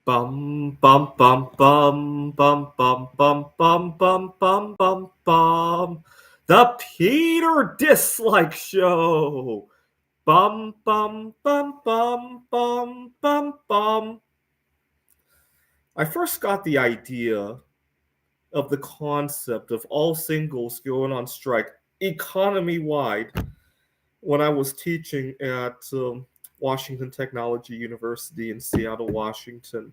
Bum bum bum bum bum bum bum bum bum bum bum bum. The Peter Dislike Show. Bum bum bum bum bum bum bum. I first got the idea of the concept of all singles going on strike economy wide when I was teaching at Washington Technology University in Seattle, Washington.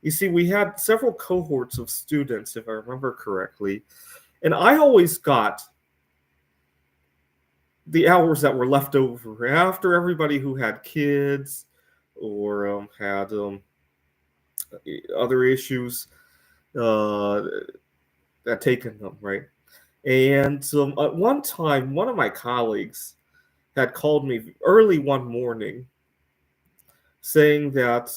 You see, we had several cohorts of students, if I remember correctly, and I always got the hours that were left over after everybody who had kids or had other issues uh, that taken them, right? And at one time, one of my colleagues had called me early one morning saying that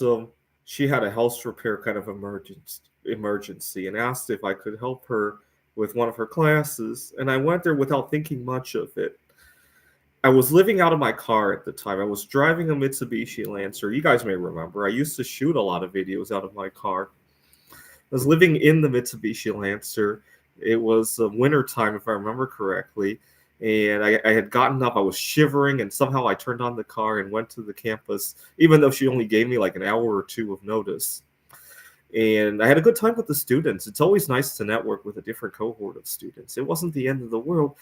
she had a house repair kind of emergency and asked if I could help her with one of her classes. And I went there without thinking much of it. I was living out of my car at the time. I was driving a Mitsubishi Lancer. You guys may remember, I used to shoot a lot of videos out of my car. I was living in the Mitsubishi Lancer. It was winter time, if I remember correctly. And I had gotten up, I was shivering, and somehow I turned on the car and went to the campus, even though she only gave me like an hour or two of notice. And I had a good time with the students. It's always nice to network with a different cohort of students. It wasn't the end of the world,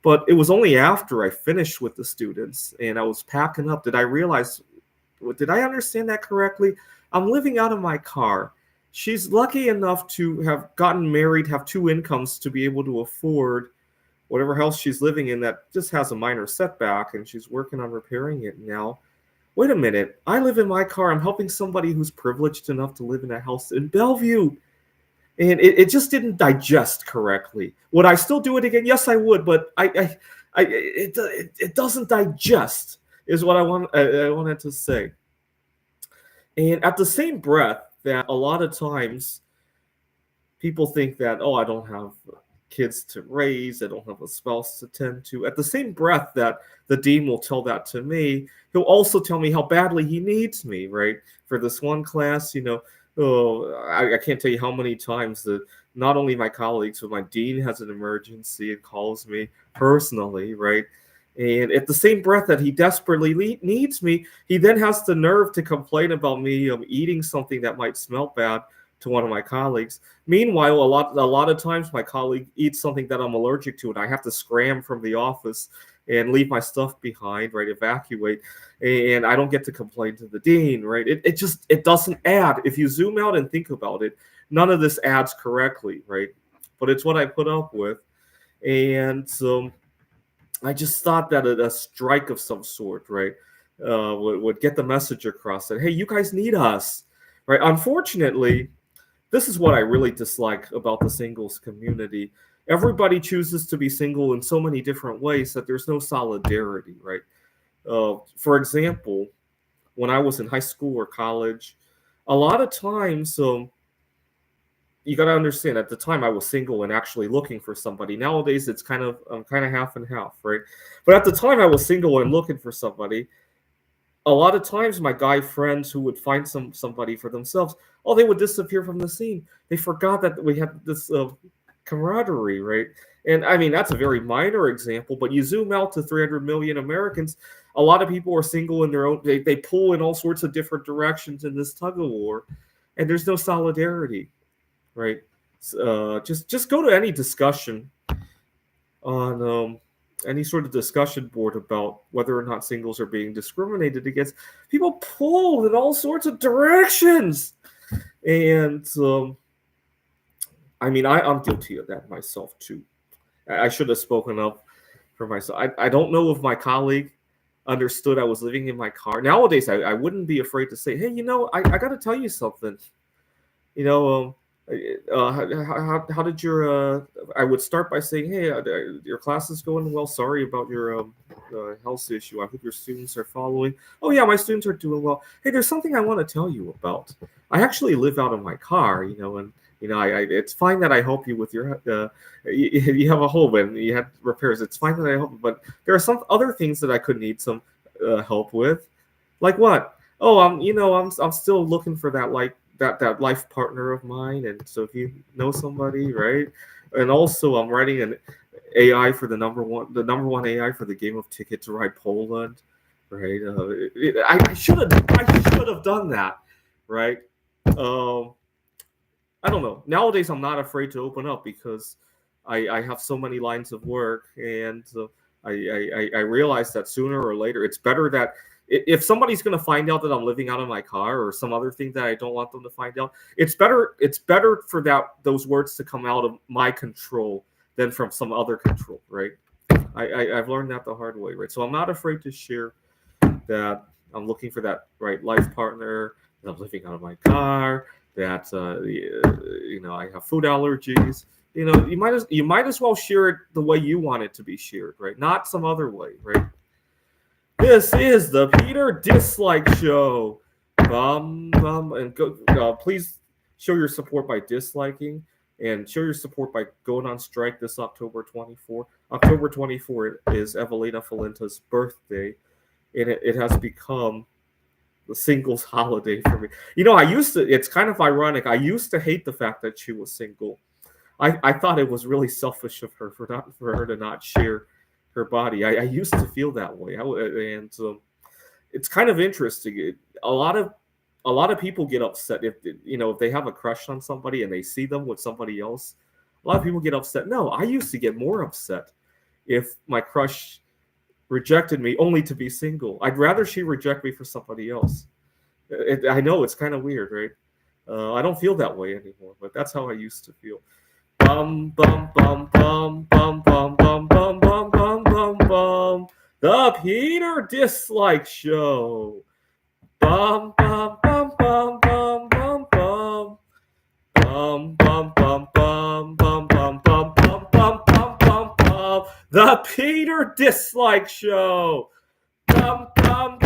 but it was only after I finished with the students and I was packing up did I realize, did I understand that correctly? I'm living out of my car. She's lucky enough to have gotten married, have two incomes to be able to afford whatever house she's living in that just has a minor setback, and she's working on repairing it now. Wait a minute. I live in my car. I'm helping somebody who's privileged enough to live in a house in Bellevue. And it just didn't digest correctly. Would I still do it again? Yes, I would, but it doesn't digest, is what I wanted to say. And at the same breath, that a lot of times people think that, oh, I don't have kids to raise, I don't have a spouse to tend to. At the same breath that the dean will tell that to me, he'll also tell me how badly he needs me, right? For this one class, oh, I can't tell you how many times that not only my colleagues, but my dean has an emergency and calls me personally, right? And at the same breath that he desperately needs me, he then has the nerve to complain about me eating something that might smell bad to one of my colleagues. Meanwhile, a lot of times my colleague eats something that I'm allergic to, and I have to scram from the office and leave my stuff behind, right? Evacuate, and I don't get to complain to the dean, right? It doesn't add. If you zoom out and think about it, none of this adds correctly, right? But it's what I put up with, and so I just thought that a strike of some sort, right, would get the message across that, hey, you guys need us, right? Unfortunately, this is what I really dislike about the singles community. Everybody chooses to be single in so many different ways that there's no solidarity, right? For example, when I was in high school or college, a lot of times, you got to understand, at the time I was single and actually looking for somebody. Nowadays it's kind of half and half, right? But at the time I was single and looking for somebody. A lot of times my guy friends who would find somebody for themselves, oh, they would disappear from the scene. They forgot that we had this camaraderie, right? And I mean, that's a very minor example, but you zoom out to 300 million Americans, a lot of people are single in their own, they pull in all sorts of different directions in this tug of war, and there's no solidarity, right? Just go to any discussion on any sort of discussion board about whether or not singles are being discriminated against. People pull in all sorts of directions, and I mean, I'm guilty of that myself too. I should have spoken up for myself. I don't know if my colleague understood I was living in my car. Nowadays, I wouldn't be afraid to say, hey, I got to tell you something. You know, how did your I would start by saying, hey, your class is going well, sorry about your health issue, I hope your students are following. Oh yeah, my students are doing well. Hey, there's something I want to tell you about. I actually live out of my car, and it's fine that I help you with your you have a home and you have repairs. It's fine that I help you, but there are some other things that I could need some help with. Like what? Oh, I'm still looking for that, like that life partner of mine, and so if you know somebody, right? And also, I'm writing an AI for the number one AI for the game of Ticket to Ride Poland, right? I should have done that, right? Um, I don't know. Nowadays, I'm not afraid to open up because I have so many lines of work, and I realize that sooner or later, it's better that if somebody's going to find out that I'm living out of my car or some other thing that I don't want them to find out, it's better for those words to come out of my control than from some other control, right? I've learned that the hard way, right? So I'm not afraid to share that I'm looking for that right life partner, that I'm living out of my car, that I have food allergies. You might as well share it the way you want it to be shared, right? Not some other way, right? This is the Peter Dislike Show. And please show your support by disliking, and show your support by going on strike this October 24. October 24 is Evelina Falinta's birthday, and it has become the singles holiday for me. It's kind of ironic. I used to hate the fact that she was single. I thought it was really selfish of her for her to not share her body. I used to feel that way. And it's kind of interesting. A lot of people get upset if they have a crush on somebody and they see them with somebody else. A lot of people get upset. No, I used to get more upset if my crush rejected me only to be single. I'd rather she reject me for somebody else. I know it's kind of weird, right? I don't feel that way anymore, but that's how I used to feel. Bum bum bum bum bum bum bum bum bum bum bum bum. The Peter Dislike Show. Bum bum bum bum bum bum bum. Bum bum bum bum bum bum bum bum bum bum bum bum. The Peter Dislike Show. Bum bum